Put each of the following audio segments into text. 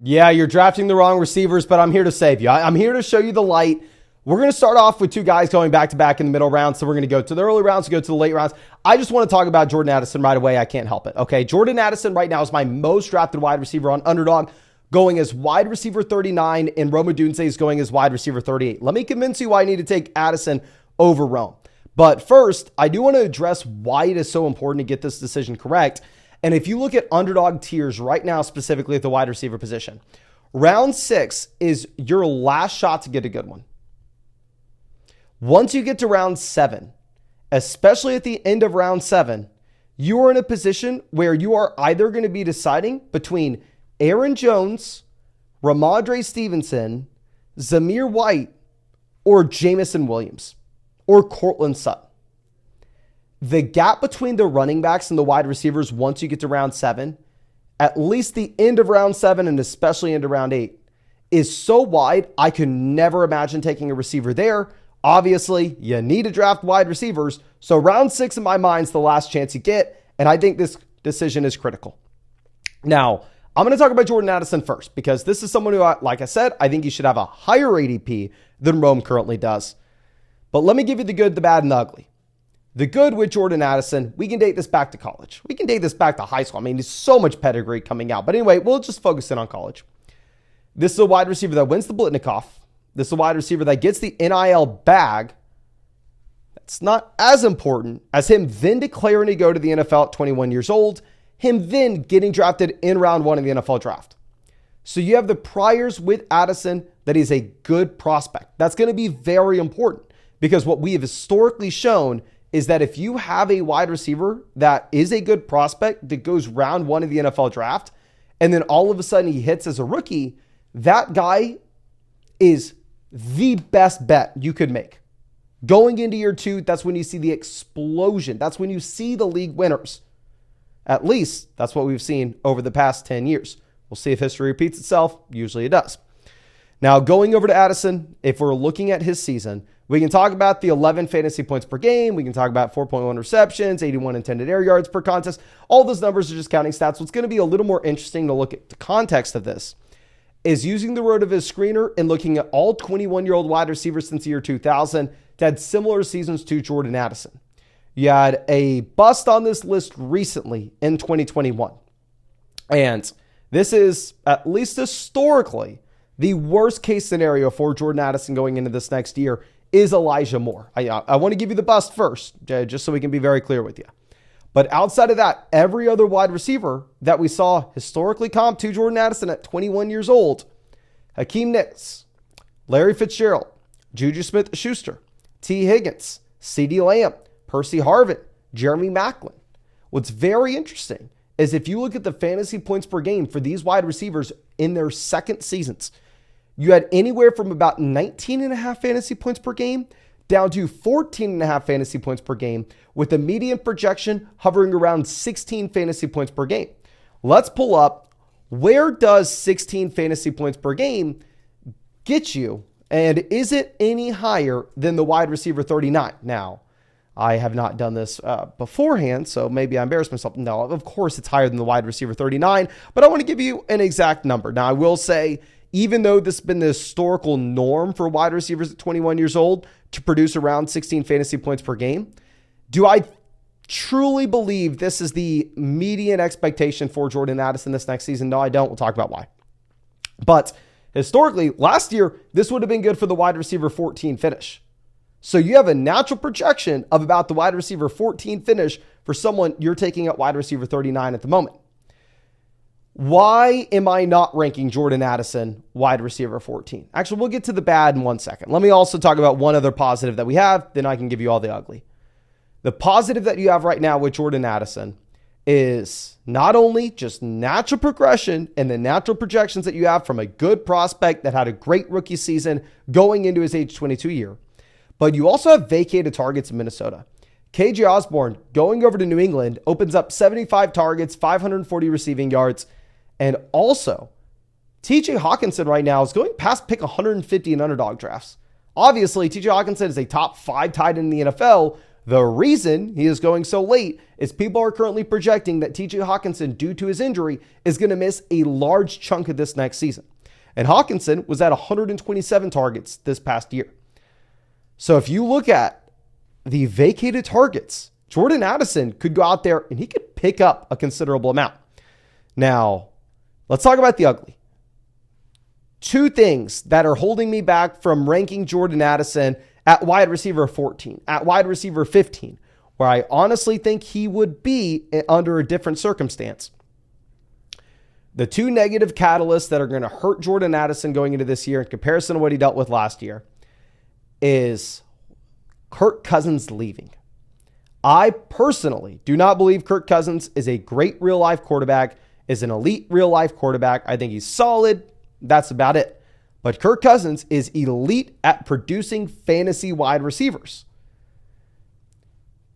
Yeah, you're drafting the wrong receivers, but I'm here to save you. I'm here to show you the light. We're going to start off with two guys going back-to-back in the middle rounds. So we're going to go to the early rounds, go to the late rounds. I just want to talk about Jordan Addison right away. I can't help it. Okay, Jordan Addison right now is my most drafted wide receiver on Underdog, going as wide receiver 39, and Rome Odunze is going as wide receiver 38. Let me convince you why I need to take Addison over Rome. But first, I do want to address why it is so important to get this decision correct. And if you look at Underdog tiers right now, specifically at the wide receiver position, round 6 is your last shot to get a good one. Once you get to round 7, especially at the end of round 7, you are in a position where you are either going to be deciding between Aaron Jones, Ramondre Stevenson, Zamir White, or Jamison Williams, or Cortland Sutton. The gap between the running backs and the wide receivers once you get to round 7, at least the end of round 7 and especially into round 8, is so wide, I could never imagine taking a receiver there. Obviously, you need to draft wide receivers, so round 6 in my mind is the last chance you get, and I think this decision is critical. Now, I'm going to talk about Jordan Addison first, because this is someone who, like I said, I think he should have a higher ADP than Rome currently does. But let me give you the good, the bad, and the ugly. The good with Jordan Addison, we can date this back to college. We can date this back to high school. I mean, there's so much pedigree coming out. But anyway, we'll just focus in on college. This is a wide receiver that wins the Blitnikoff. This is a wide receiver that gets the NIL bag. That's not as important as him then declaring to go to the NFL at 21 years old, him then getting drafted in round 1 of the NFL draft. So you have the priors with Addison that he's a good prospect. That's going to be very important, because what we have historically shown is that if you have a wide receiver that is a good prospect that goes round 1 of the NFL draft, and then all of a sudden he hits as a rookie, that guy is the best bet you could make. Going into year 2, that's when you see the explosion. That's when you see the league winners. At least that's what we've seen over the past 10 years. We'll see if history repeats itself. Usually it does. Now, going over to Addison, if we're looking at his season, we can talk about the 11 fantasy points per game. We can talk about 4.1 receptions, 81 intended air yards per contest. All those numbers are just counting stats. What's going to be a little more interesting to look at the context of this is using the RotoViz screener and looking at all 21-year-old wide receivers since the year 2000 that had similar seasons to Jordan Addison. You had a bust on this list recently in 2021. And this is, at least historically, the worst case scenario for Jordan Addison going into this next year is Elijah Moore. I want to give you the bust first, just so we can be very clear with you. But outside of that, every other wide receiver that we saw historically comp to Jordan Addison at 21 years old, Hakeem Nicks, Larry Fitzgerald, Juju Smith-Schuster, T. Higgins, CeeDee Lamb, Percy Harvin, Jeremy Maclin. What's very interesting is if you look at the fantasy points per game for these wide receivers in their second seasons, you had anywhere from about 19.5 fantasy points per game down to 14.5 fantasy points per game, with the median projection hovering around 16 fantasy points per game. Let's pull up, where does 16 fantasy points per game get you? And is it any higher than the wide receiver 39? Now, I have not done this beforehand, so maybe I embarrassed myself. No, of course it's higher than the wide receiver 39, but I want to give you an exact number. Now, I will say, even though this has been the historical norm for wide receivers at 21 years old to produce around 16 fantasy points per game, do I truly believe this is the median expectation for Jordan Addison this next season? No, I don't. We'll talk about why. But historically, last year, this would have been good for the wide receiver 14 finish. So you have a natural projection of about the wide receiver 14 finish for someone you're taking at wide receiver 39 at the moment. Why am I not ranking Jordan Addison wide receiver 14? Actually, we'll get to the bad in 1 second. Let me also talk about one other positive that we have, then I can give you all the ugly. The positive that you have right now with Jordan Addison is not only just natural progression and the natural projections that you have from a good prospect that had a great rookie season going into his age 22 year, but you also have vacated targets in Minnesota. KJ Osborne going over to New England opens up 75 targets, 540 receiving yards. And also, TJ Hawkinson right now is going past pick 150 in underdog drafts. Obviously, TJ Hawkinson is a top 5 tight end in the NFL. The reason he is going so late is people are currently projecting that TJ Hawkinson, due to his injury, is going to miss a large chunk of this next season. And Hawkinson was at 127 targets this past year. So if you look at the vacated targets, Jordan Addison could go out there and he could pick up a considerable amount. Now, let's talk about the ugly. Two things that are holding me back from ranking Jordan Addison at wide receiver 14, at wide receiver 15, where I honestly think he would be under a different circumstance. The two negative catalysts that are going to hurt Jordan Addison going into this year in comparison to what he dealt with last year is Kirk Cousins leaving. I personally do not believe Kirk Cousins is a great real-life quarterback, is an elite real-life quarterback. I think he's solid. That's about it. But Kirk Cousins is elite at producing fantasy wide receivers.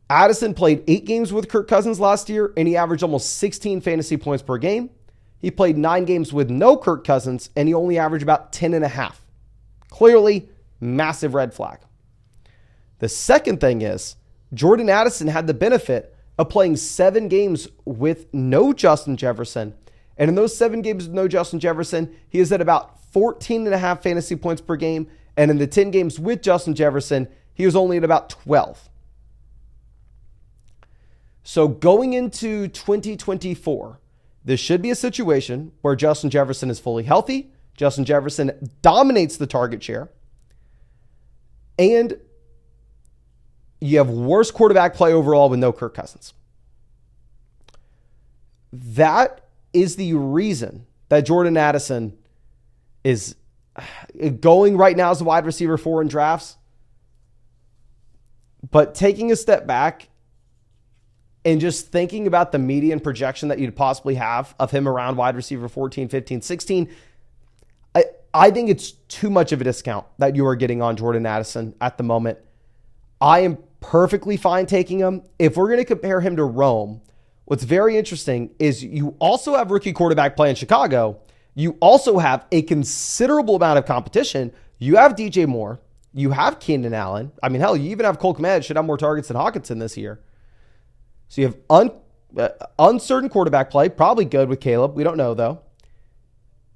Addison played 8 games with Kirk Cousins last year, and he averaged almost 16 fantasy points per game. He played 9 games with no Kirk Cousins, and he only averaged about 10.5. Clearly, massive red flag. The second thing is, Jordan Addison had the benefit of playing 7 games with no Justin Jefferson. And in those 7 games with no Justin Jefferson, he is at about 14.5 fantasy points per game. And in the 10 games with Justin Jefferson, he was only at about 12. So going into 2024, this should be a situation where Justin Jefferson is fully healthy. Justin Jefferson dominates the target share. And you have worse quarterback play overall with no Kirk Cousins. That is the reason that Jordan Addison is going right now as a wide receiver 4 in drafts. But taking a step back and just thinking about the median projection that you'd possibly have of him around wide receiver 14, 15, 16, I think it's too much of a discount that you are getting on Jordan Addison at the moment. I am perfectly fine taking him. If we're going to compare him to Rome, what's very interesting is you also have rookie quarterback play in Chicago. You also have a considerable amount of competition. You have DJ Moore. You have Keenan Allen. I mean, hell, you even have Cole Kmet, should have more targets than Hawkinson this year. So you have uncertain quarterback play, probably good with Caleb. We don't know, though.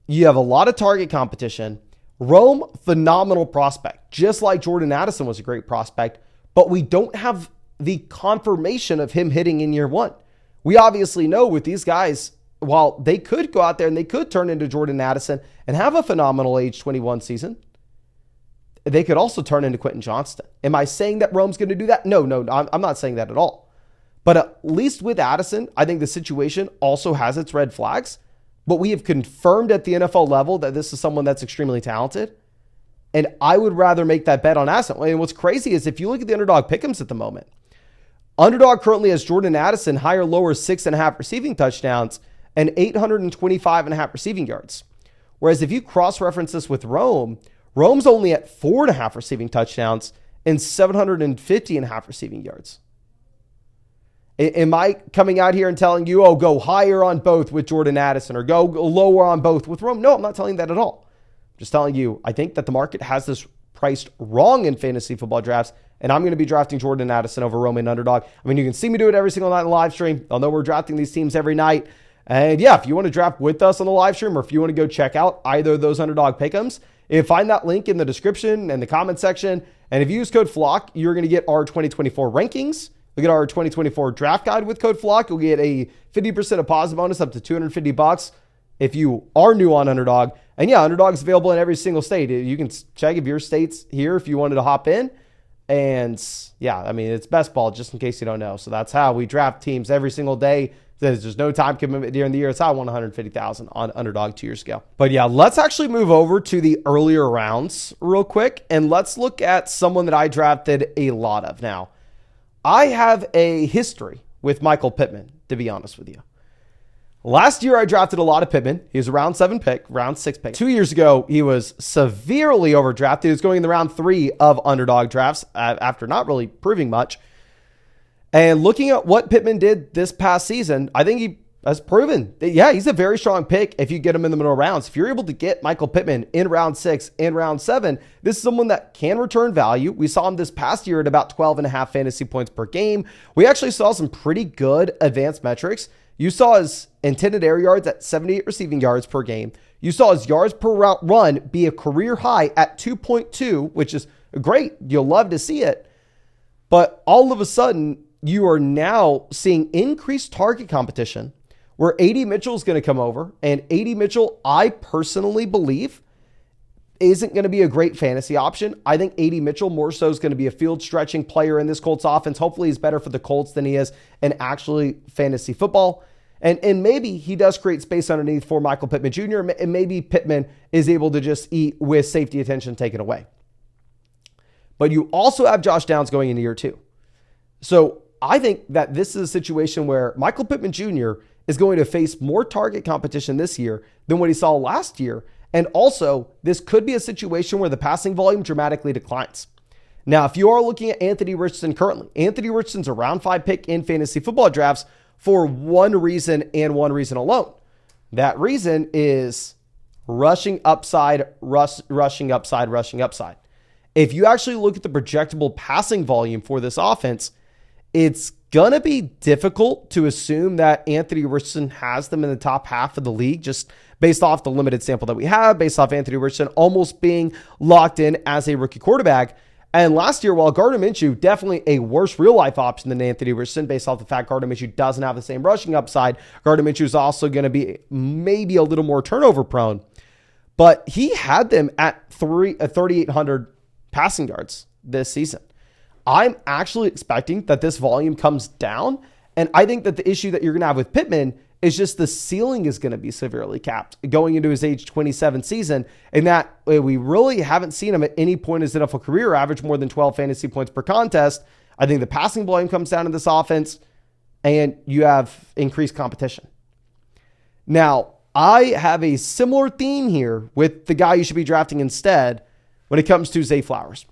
You have a lot of target competition. Rome, phenomenal prospect, just like Jordan Addison was a great prospect, but we don't have the confirmation of him hitting in year 1. We obviously know with these guys, while they could go out there and they could turn into Jordan Addison and have a phenomenal age 21 season, they could also turn into Quentin Johnston. Am I saying that Rome's going to do that? No, I'm not saying that at all. But at least with Addison, I think the situation also has its red flags. But we have confirmed at the NFL level that this is someone that's extremely talented. And I would rather make that bet on Addison. And what's crazy is if you look at the Underdog pick'ems at the moment, Underdog currently has Jordan Addison higher, lower 6.5 receiving touchdowns and 825.5 receiving yards. Whereas if you cross-reference this with Rome, Rome's only at 4.5 receiving touchdowns and 750.5 receiving yards. Am I coming out here and telling you, go higher on both with Jordan Addison or go lower on both with Rome? No, I'm not telling you that at all. I'm just telling you, I think that the market has this priced wrong in fantasy football drafts, and I'm going to be drafting Jordan Addison over Rome and Underdog. I mean, you can see me do it every single night on the live stream. I'll know we're drafting these teams every night. And yeah, if you want to draft with us on the live stream or if you want to go check out either of those Underdog pick'ems, find that link in the description and the comment section. And if you use code FLOCK, you're going to get our 2024 rankings. Look at our 2024 draft guide with code FLOCK. You'll get a 50% deposit bonus up to $250 if you are new on Underdog. And yeah, Underdog is available in every single state. You can check if your state's here if you wanted to hop in. And yeah, I mean, it's best ball just in case you don't know. So that's how we draft teams every single day. There's no time commitment during the year. It's how I won $150,000 on Underdog 2 years ago. But yeah, let's actually move over to the earlier rounds real quick. And let's look at someone that I drafted a lot of. Now, I have a history with Michael Pittman, to be honest with you. Last year, I drafted a lot of Pittman. He was a round 7 pick, round 6 pick. 2 years ago, he was severely overdrafted. He was going in the round 3 of Underdog drafts after not really proving much. And looking at what Pittman did this past season, I think That's proven. Yeah, he's a very strong pick if you get him in the middle rounds. If you're able to get Michael Pittman in round 6, in round 7, this is someone that can return value. We saw him this past year at about 12.5 fantasy points per game. We actually saw some pretty good advanced metrics. You saw his intended air yards at 78 receiving yards per game. You saw his yards per route run be a career high at 2.2, which is great. You'll love to see it. But all of a sudden, you are now seeing increased target competition where A.D. Mitchell is going to come over. And A.D. Mitchell, I personally believe, isn't going to be a great fantasy option. I think A.D. Mitchell more so is going to be a field stretching player in this Colts offense. Hopefully he's better for the Colts than he is in actually fantasy football. And maybe he does create space underneath for Michael Pittman Jr. And maybe Pittman is able to just eat with safety attention taken away. But you also have Josh Downs going into year 2. So I think that this is a situation where Michael Pittman Jr. is going to face more target competition this year than what he saw last year. And also, this could be a situation where the passing volume dramatically declines. Now, if you are looking at Anthony Richardson currently, Anthony Richardson's a round 5 pick in fantasy football drafts for one reason and one reason alone. That reason is rushing upside, rushing upside, rushing upside. If you actually look at the projectable passing volume for this offense, it's going to be difficult to assume that Anthony Richardson has them in the top half of the league, just based off the limited sample that we have, based off Anthony Richardson almost being locked in as a rookie quarterback. And last year, while Gardner Minshew, definitely a worse real-life option than Anthony Richardson, based off the fact Gardner Minshew doesn't have the same rushing upside, Gardner Minshew is also going to be maybe a little more turnover prone. But he had them at 3,800 passing yards this season. I'm actually expecting that this volume comes down. And I think that the issue that you're going to have with Pittman is just the ceiling is going to be severely capped going into his age 27 season. And that we really haven't seen him at any point in his NFL career average more than 12 fantasy points per contest. I think the passing volume comes down in this offense and you have increased competition. Now, I have a similar theme here with the guy you should be drafting instead when it comes to Zay Flowers.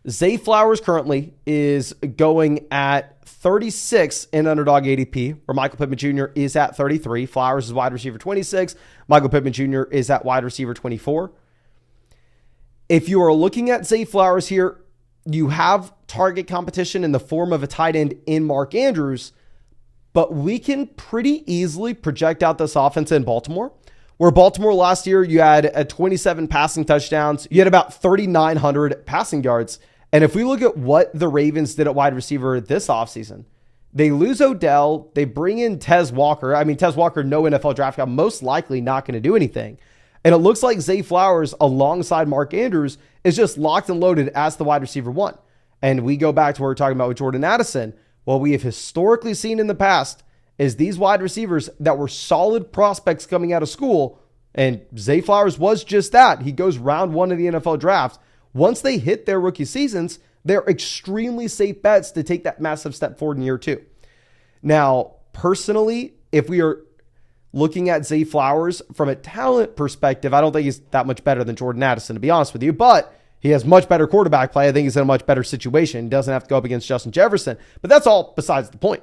Zay Flowers currently is going at 36 in underdog ADP, where Michael Pittman Jr. is at 33. Flowers is wide receiver 26. Michael Pittman Jr. is at wide receiver 24. If you are looking at Zay Flowers here, you have target competition in the form of a tight end in Mark Andrews, but we can pretty easily project out this offense in Baltimore, where Baltimore last year, you had 27 passing touchdowns. You had about 3,900 passing yards. And if we look at what the Ravens did at wide receiver this offseason, they lose Odell. They bring in Tez Walker. I mean, Tez Walker, no NFL draft guy, most likely not going to do anything. And it looks like Zay Flowers alongside Mark Andrews is just locked and loaded as the wide receiver 1. And we go back to what we're talking about with Jordan Addison. What we have historically seen in the past is these wide receivers that were solid prospects coming out of school, and Zay Flowers was just that. He goes round 1 of the NFL draft. Once they hit their rookie seasons, they're extremely safe bets to take that massive step forward in year 2. Now, personally, if we are looking at Zay Flowers from a talent perspective, I don't think he's that much better than Jordan Addison, to be honest with you, but he has much better quarterback play. I think he's in a much better situation. He doesn't have to go up against Justin Jefferson, but that's all besides the point.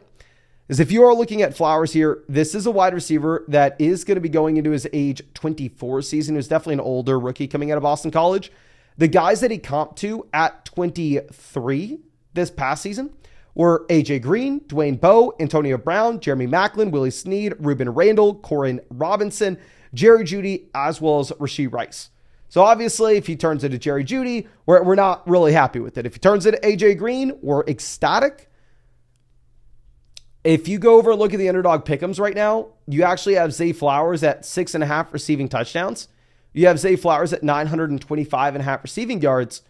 Is if you are looking at Flowers here, this is a wide receiver that is going to be going into his age 24 season. He's definitely an older rookie coming out of Boston College. The guys that he comped to at 23 this past season were AJ Green, Dwayne Bowe, Antonio Brown, Jeremy Maclin, Willie Snead, Ruben Randall, Corin Robinson, Jerry Jeudy, as well as Rashee Rice. So obviously, if he turns into Jerry Jeudy, we're not really happy with it. If he turns into AJ Green, we're ecstatic. If you go over and look at the underdog pick'ems right now, you actually have Zay Flowers at 6.5 receiving touchdowns. You have Zay Flowers at 925.5 receiving yards.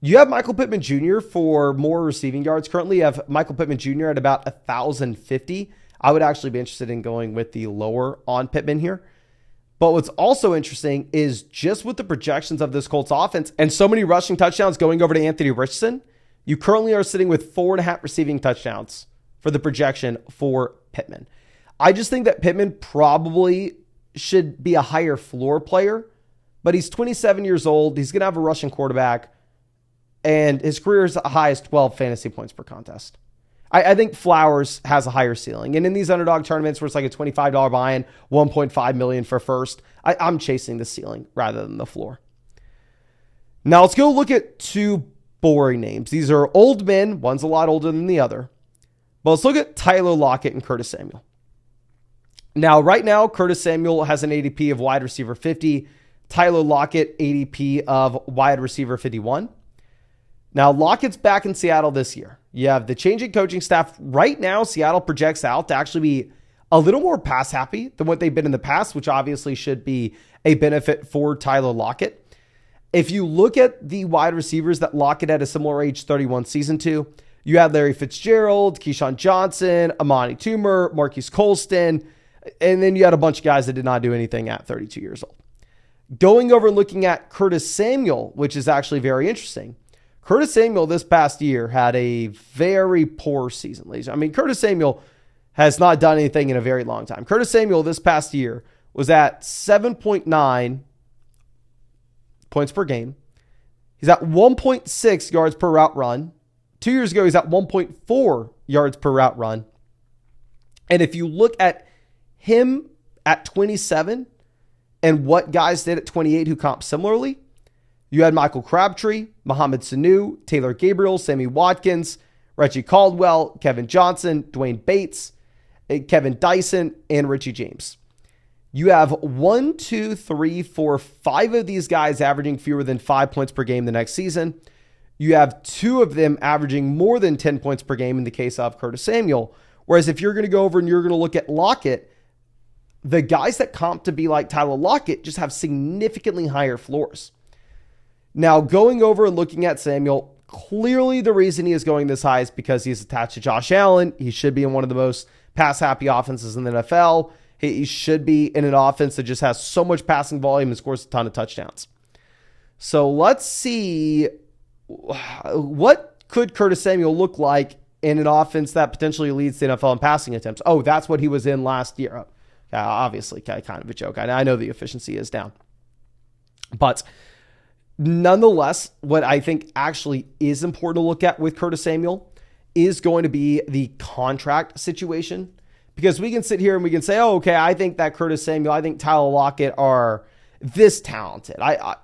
You have Michael Pittman Jr. for more receiving yards. Currently, you have Michael Pittman Jr. at about 1,050. I would actually be interested in going with the lower on Pittman here. But what's also interesting is just with the projections of this Colts offense and so many rushing touchdowns going over to Anthony Richardson, you currently are sitting with 4.5 receiving touchdowns for the projection for Pittman. I just think that Pittman probably should be a higher floor player, but he's 27 years old. He's going to have a rushing quarterback, and his career is high as 12 fantasy points per contest. I think Flowers has a higher ceiling. And in these underdog tournaments where it's like a $25 buy-in, $1.5 million for first, I'm chasing the ceiling rather than the floor. Now let's go look at two boring names. These are old men. One's a lot older than the other. But let's look at Tyler Lockett and Curtis Samuel. Now, right now, Curtis Samuel has an ADP of wide receiver 50. Tyler Lockett, ADP of wide receiver 51. Now, Lockett's back in Seattle this year. You have the changing coaching staff. Right now, Seattle projects out to actually be a little more pass happy than what they've been in the past, which obviously should be a benefit for Tyler Lockett. If you look at the wide receivers that Lockett had a similar age 31 season to, you had Larry Fitzgerald, Keyshawn Johnson, Amani Toomer, Marquise Colston, and then you had a bunch of guys that did not do anything at 32 years old. Going over and looking at Curtis Samuel, which is actually very interesting. Curtis Samuel this past year had a very poor season, ladies. I mean, Curtis Samuel has not done anything in a very long time. Curtis Samuel this past year was at 7.9 points per game. He's at 1.6 yards per route run. 2 years ago, he's at 1.4 yards per route run. And if you look at him at 27 and what guys did at 28 who comp similarly, you had Michael Crabtree, Mohamed Sanu, Taylor Gabriel, Sammy Watkins, Reggie Caldwell, Kevin Johnson, Dwayne Bates, Kevin Dyson, and Richie James. You have 1, 2, 3, 4, 5 of these guys averaging fewer than 5 points per game the next season. You have 2 of them averaging more than 10 points per game in the case of Curtis Samuel. Whereas if you're going to go over and you're going to look at Lockett, the guys that comp to be like Tyler Lockett just have significantly higher floors. Now, going over and looking at Samuel, clearly the reason he is going this high is because he's attached to Josh Allen. He should be in one of the most pass-happy offenses in the NFL. He should be in an offense that just has so much passing volume and scores a ton of touchdowns. So let's see, what could Curtis Samuel look like in an offense that potentially leads the NFL in passing attempts? Oh, that's what he was in last year. Obviously, kind of a joke. I know the efficiency is down. But nonetheless, what I think actually is important to look at with Curtis Samuel is going to be the contract situation. Because we can sit here and we can say, oh, okay, I think that Curtis Samuel, I think Tyler Lockett are this talented. I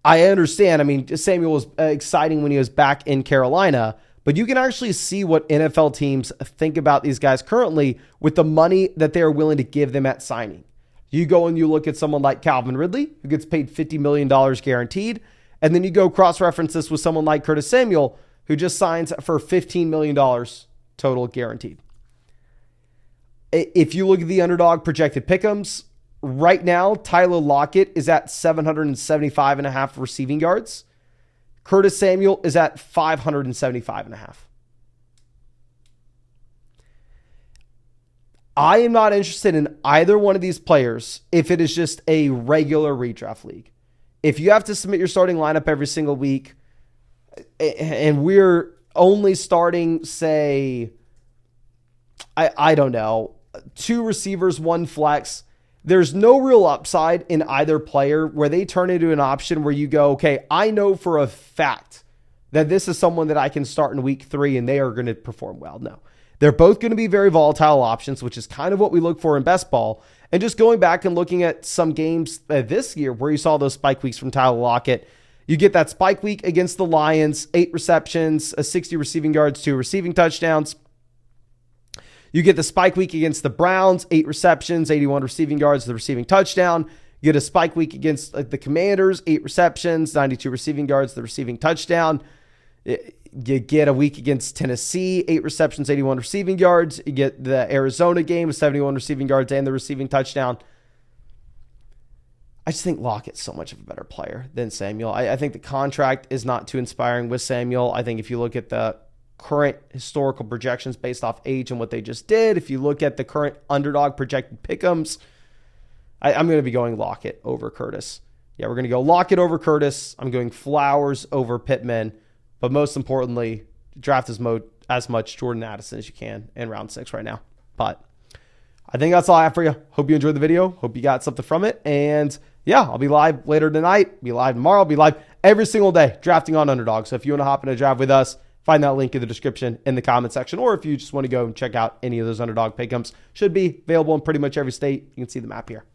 understand. I mean, Samuel was exciting when he was back in Carolina, but you can actually see what NFL teams think about these guys currently with the money that they are willing to give them at signing. You go and you look at someone like Calvin Ridley, who gets paid $50 million guaranteed, and then you go cross-reference this with someone like Curtis Samuel, who just signs for $15 million total guaranteed. If you look at the Underdog projected pick'ems, right now, Tyler Lockett is at 775.5 receiving yards. Curtis Samuel is at 575.5. I am not interested in either one of these players if it is just a regular redraft league. If you have to submit your starting lineup every single week, and we're only starting, say, I don't know, 2 receivers, 1 flex, there's no real upside in either player where they turn into an option where you go, okay, I know for a fact that this is someone that I can start in week 3 and they are going to perform well. No, they're both going to be very volatile options, which is kind of what we look for in best ball. And just going back and looking at some games this year where you saw those spike weeks from Tyler Lockett, you get that spike week against the Lions, 8 receptions, 60 receiving yards, 2 receiving touchdowns. You get the spike week against the Browns, 8 receptions, 81 receiving yards, the receiving touchdown. You get a spike week against the Commanders, 8 receptions, 92 receiving yards, the receiving touchdown. You get a week against Tennessee, 8 receptions, 81 receiving yards. You get the Arizona game, 71 receiving yards and the receiving touchdown. I just think Lockett's so much of a better player than Samuel. I think the contract is not too inspiring with Samuel. I think if you look at the current historical projections based off age and what they just did, if you look at the current Underdog projected pick'ems, I'm going to be going Lockett over Curtis. Yeah, we're going to go Lockett over Curtis. I'm going Flowers over Pittman. But most importantly, draft as much Jordan Addison as you can in round 6 right now. But I think that's all I have for you. Hope you enjoyed the video. Hope you got something from it. And yeah, I'll be live later tonight. Be live tomorrow. I'll be live every single day drafting on Underdog. So if you want to hop in a draft with us, Find that link in the description in the comment section. Or if you just want to go and check out any of those Underdog pick'ems, should be available in pretty much every state. You can see the map here.